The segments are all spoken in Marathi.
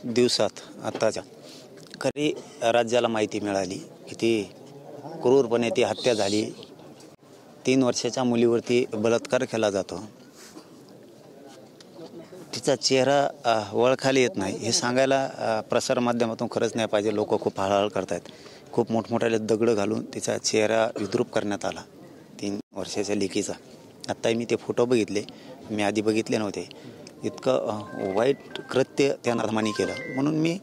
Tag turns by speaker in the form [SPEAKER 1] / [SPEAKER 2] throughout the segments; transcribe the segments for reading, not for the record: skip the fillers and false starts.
[SPEAKER 1] दिवसात आत्ताच्या खरी राज्याला माहिती मिळाली की ती क्रूरपणे ती हत्या झाली। 3 वर्षाच्या मुलीवरती बलात्कार केला जातो। तिचा चेहरा ओळखायला येत नाही हे सांगायला प्रसार माध्यमातून खरंच नाही पाहिजे। लोक खूप हळहळ करतात। खूप मोठमोठ्याले दगड घालून तिचा चेहरा विद्रूप करण्यात आला 3 वर्षाच्या लेकीचा। आत्ताही मी ते फोटो बघितले, मी आधी बघितले नव्हते। इतकं वाईट कृत्य त्या नराधमाने केलं। म्हणून मी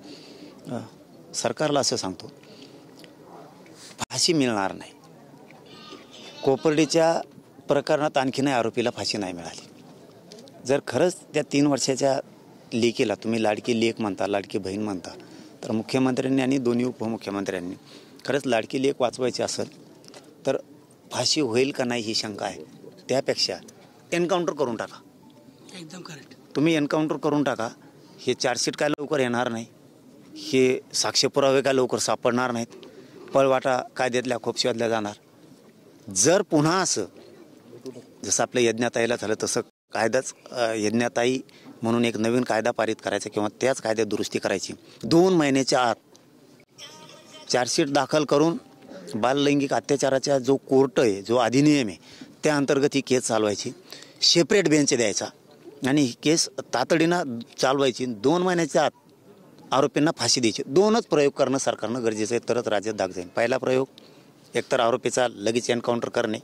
[SPEAKER 1] सरकारला असं सांगतो, फाशी मिळणार नाही। कोपर्डीच्या प्रकरणात आणखीनही आरोपीला फाशी नाही मिळाली। जर खरंच त्या 3 वर्षाच्या लेकीला तुम्ही लाडकी लेक म्हणता, लाडकी बहीण म्हणता, तर मुख्यमंत्र्यांनी आणि दोन्ही उपमुख्यमंत्र्यांनी खरंच लाडकी लेक वाचवायची असेल तर फाशी होईल का नाही ही शंका आहे। त्यापेक्षा एन्काउंटर करून टाका।
[SPEAKER 2] एकदम करेक्ट।
[SPEAKER 1] तुम्ही एन्काउंटर करून टाका। हे चार्जशीट काय लवकर येणार नाही, हे साक्ष पुरावे काय लवकर सापडणार नाहीत, पळवाटा कायद्यातल्या खूप शोधल्या जाणार। जर पुन्हा असं जसं आपल्या यज्ञाताईला झालं तसं कायदाच यज्ञाताई म्हणून एक नवीन कायदा पारित करायचा किंवा त्याच कायद्यात दुरुस्ती करायची। 2 महिन्याच्या आत चार्जशीट दाखल करून बाललैंगिक अत्याचाराचा जो कोर्ट आहे, जो अधिनियम आहे, त्या अंतर्गत ही केस चालवायची। सेपरेट बेंच द्यायचा आणि ही केस तातडीनं चालवायची। 2 महिन्याच्या आत आरोपींना फाशी द्यायची। 2च प्रयोग करणं सरकारनं गरजेचं आहे, तरच राज्यात दाग जाईल। पहिला प्रयोग एकतर आरोपीचा लगेच एन्काउंटर करणे,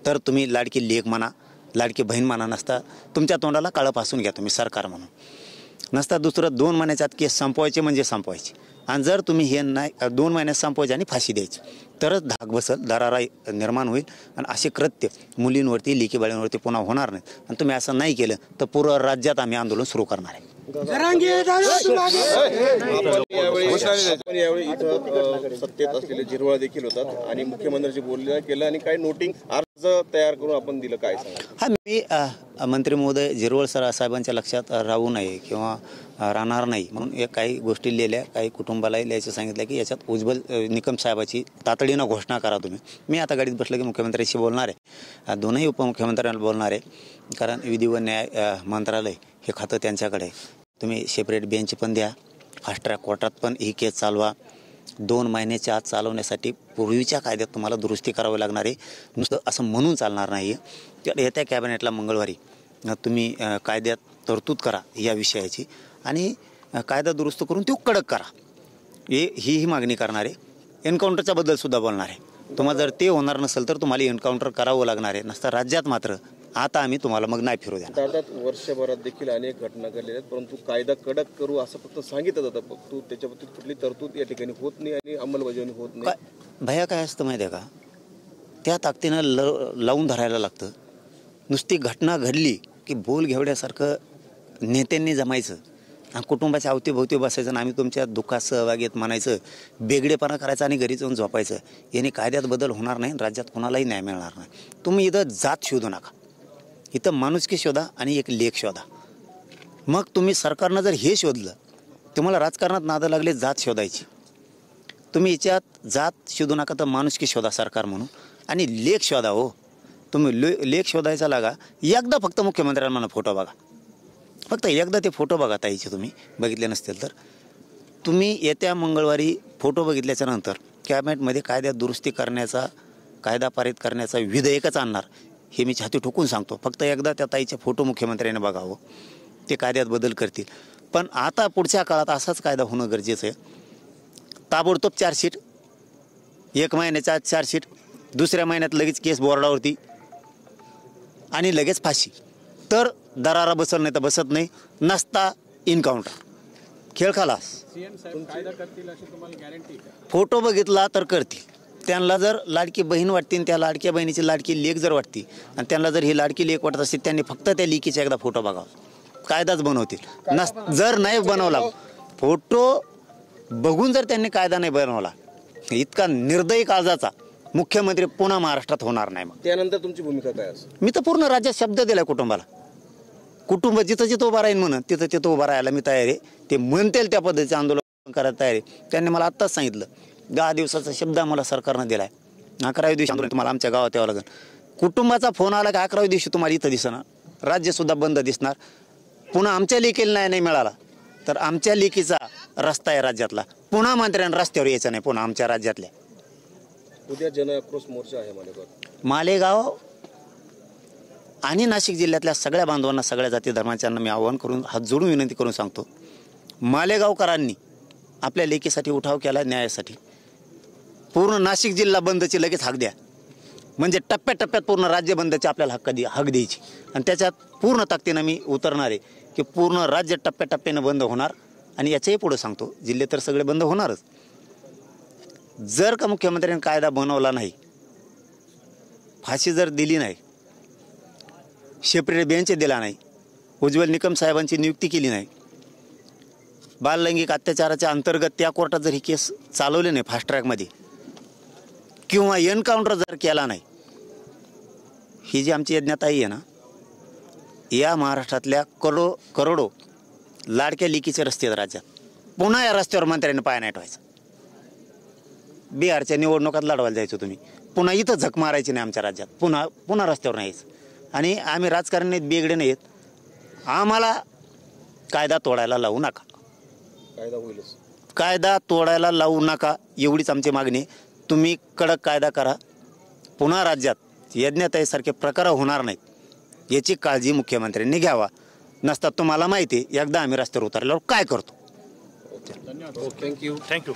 [SPEAKER 1] तर तुम्ही लाडकी लेक म्हणा, लाडकी बहीण म्हणा, नसता तुमच्या तोंडाला काळं फासून घ्या तुम्ही सरकार म्हणून, नसता दुसरं 2 महिन्याच्या आत केस संपवायचे म्हणजे संपवायची। आणि जर तुम्ही हे नाही 2 महिन्यात संपवायचे आणि फाशी द्यायची तरच धाक बसल, दरारा निर्माण होईल आणि असे कृत्य मुलींवरती, लेकी बाळींवरती पुन्हा होणार नाहीत। आणि तुम्ही असं नाही केलं तर पूर्ण राज्यात आम्ही आंदोलन सुरू करणार आहे।
[SPEAKER 3] यावेळी इथं सत्तेत असलेले झिरवाळ देखील होतात आणि मुख्यमंत्र्यांची बोलणं केलं आणि काही नोटिंग अर्ज तयार करून आपण दिलं, काय सांगा?
[SPEAKER 1] हा, मी मंत्री महोदय झिरवळ साहेबांच्या लक्षात राहू नये किंवा राहणार नाही म्हणून एक काही गोष्टी लिहिल्या, काही कुटुंबालाही लिहायचं सांगितलं की याच्यात उज्ज्वल निकम साहेबाची तातडीनं घोषणा करा तुम्ही। मी आता गाडीत बसलं की मुख्यमंत्र्यांशी बोलणार आहे, दोन्ही उपमुख्यमंत्र्यांना बोलणार आहे, कारण विधी व न्याय मंत्रालय हे खातं त्यांच्याकडे आहे। तुम्ही सेपरेट बेंच पण द्या, फास्ट ट्रॅक कोर्टात पण ही केस चालवा। 2 महिन्याच्या आत चालवण्यासाठी पूर्वीच्या कायद्यात तुम्हाला दुरुस्ती करावी लागणार आहे, नुसतं असं म्हणून चालणार नाही। तर येत्या कॅबिनेटला मंगळवारी तुम्ही कायद्यात तरतूद करा या विषयाची आणि कायदा दुरुस्त करून तो कडक करा, ही मागणी करणार आहे। एन्काउंटरच्या बद्दल सुद्धा बोलणार आहे। तुम्हाला जर ते होणार नसेल तर तुम्हाला एन्काउंटर करावं लागणार आहे, नसतं राज्यात मात्र आता आम्ही तुम्हाला मग नाही फिरू द्या।
[SPEAKER 3] वर्षभरात देखील अनेक घटना घडलेल्या आहेत, परंतु कायदा कडक करू असं फक्त सांगितलं जातं, परंतु त्याच्याबद्दल कुठली तरतूद या ठिकाणी होत नाही आणि अंमलबजावणी होत नाही।
[SPEAKER 1] भया काय असतं माहिती आहे का, त्या ताकदीनं लावून धरायला लागतं। नुसती घटना घडली की बोल घेवड्यासारखं नेत्यांनी जमायचं आणि कुटुंबाच्या अवतीभोवती बसायचं आणि आम्ही तुमच्या दुःखात सहभागी आहेत म्हणायचं, बेगडेपणा करायचा आणि घरी जाऊन झोपायचं। याने कायद्यात बदल होणार नाही, राज्यात कोणालाही न्याय मिळणार नाही। तुम्ही इथं जात शोधू नका, इथं माणुसकी शोधा आणि एक लेख शोधा। मग तुम्ही सरकारनं जर हे शोधलं, तुम्हाला राजकारणात नाद लागले जात शोधायची, तुम्ही याच्यात जात शोधू नका, तर माणुसकी शोधा सरकार म्हणून आणि लेख शोधा। हो, तुम्ही लेख शोधायचा लागा। एकदा फक्त मुख्यमंत्र्यांना म्हणा फोटो बघा, फक्त एकदा ते फोटो बघा ताईचे, तुम्ही बघितले नसतील तर। तुम्ही येत्या मंगळवारी फोटो बघितल्याच्या नंतर कॅबिनेटमध्ये कायद्यात दुरुस्ती करण्याचा, कायदा पारित करण्याचा विधेयकच आणणार, हे मी छाती ठोकून सांगतो। फक्त एकदा त्या ताईचे फोटो मुख्यमंत्र्यांनी बघावं, ते कायद्यात बदल करतील। पण आता पुढच्या काळात असाच कायदा होणं गरजेचं आहे। ताबडतोब चार्जशीट, 1 महिन्याच्या आत चार्जशीट, 2ऱ्या महिन्यात लगेच केस बोर्डावरती आणि लगेच फाशी, तर दरारा बसल, नाही तर बसत नाही, नसता एन्काउंटर, खेळ खलास। फोटो बघितला तर करतील। त्यांना जर लाडकी बहीण वाटते, त्या लाडक्या बहिणीची लाडकी लेक जर वाटते आणि त्यांना जर ही लाडकी लेक वाटत असेल, त्यांनी फक्त त्या लेकीचा एकदा फोटो बघावा, कायदाच बनवतील। जर नाही बनवला, फोटो बघून जर त्यांनी कायदा नाही बनवला, इतका निर्दयी काळजाचा मुख्यमंत्री पुन्हा महाराष्ट्रात होणार नाही। मग
[SPEAKER 3] त्यानंतर तुमची भूमिका काय असेल?
[SPEAKER 1] मी तर पूर्ण राज्यात शब्द दिलाय कुटुंबाला, कुटुंब जिथं जिथं उभा राहील म्हणून तिथं तिथं उभा राहायला मी तयार आहे। ते म्हणतील त्या पद्धतीचं आंदोलन करायला तयार आहे। त्यांनी मला आत्ताच सांगितलं, 10 दिवसाचा शब्द आम्हाला सरकारनं दिलाय, 11व्या दिवशी आंदोलन तुम्हाला आमच्या गावात यावं लागेल। कुटुंबाचा फोन आला की 11व्या दिवशी तुम्हाला इथं दिसणार, राज्यसुद्धा बंद दिसणार। पुन्हा आमच्या लेकीला न्याय नाही मिळाला तर आमच्या लेकीचा रस्ता आहे राज्यातला. पुन्हा मंत्र्यांना रस्त्यावर यायचं नाही पुन्हा आमच्या राज्यातल्या.
[SPEAKER 3] उद्या जन आक्रोश मोर्चा आहे मालेगावात.
[SPEAKER 1] मालेगाव आणि नाशिक जिल्ह्यातल्या सगळ्या बांधवांना, सगळ्या जाती धर्माच्यांना मी आवाहन करून, हात जोडून विनंती करून सांगतो, मालेगावकरांनी आपल्या लेकीसाठी उठाव केला, न्यायासाठी. पूर्ण नाशिक जिल्हा बंदची लगेच हाक द्या. म्हणजे टप्प्याटप्प्यात पूर्ण राज्य बंदची आपल्याला हक द्यायची. आणि त्याच्यात पूर्ण ताकदीनं मी उतरणार आहे की पूर्ण राज्य टप्प्याटप्प्यानं बंद होणार. आणि याच्याही पुढे सांगतो, जिल्हे तर सगळे बंद होणारच. जर का मुख्यमंत्र्यांनी कायदा बनवला नाही, फाशी जर दिली नाही, सेपरेट बेंच दिला नाही, उज्ज्वल निकम साहेबांची नियुक्ती केली नाही, बाललैंगिक अत्याचाराच्या अंतर्गत त्या कोर्टात जर ही केस चालवली नाही फास्ट ट्रॅकमध्ये, किंवा एन्काउंटर जर केला नाही, ही जी आमची यज्ञताई आहे ना, या महाराष्ट्रातल्या करोडो लाडक्या लेकीचे रस्ते आहेत राज्यात. पुन्हा या रस्त्यावर मंत्र्यांनी पाय नाही ठेवायचा. बिहारच्या निवडणुकात लढवायला जायचो तुम्ही, पुन्हा इथं झक मारायची नाही आमच्या राज्यात, पुन्हा रस्त्यावर नाही यायचं. आणि आम्ही राजकारणी बेगडे नाहीत. आम्हाला कायदा तोडायला लावू नका.
[SPEAKER 3] कायदा होईलच.
[SPEAKER 1] कायदा तोडायला लावू नका एवढीच आमची मागणी. तुम्ही कडक कायदा करा. पुन्हा राज्यात यज्ञताईसारखे प्रकार होणार नाहीत याची काळजी मुख्यमंत्र्यांनी घ्यावा. नसतात तुम्हाला माहिती आहे, एकदा आम्ही रस्त्यावर उतरल्यावर काय करतो.
[SPEAKER 3] थँक्यू.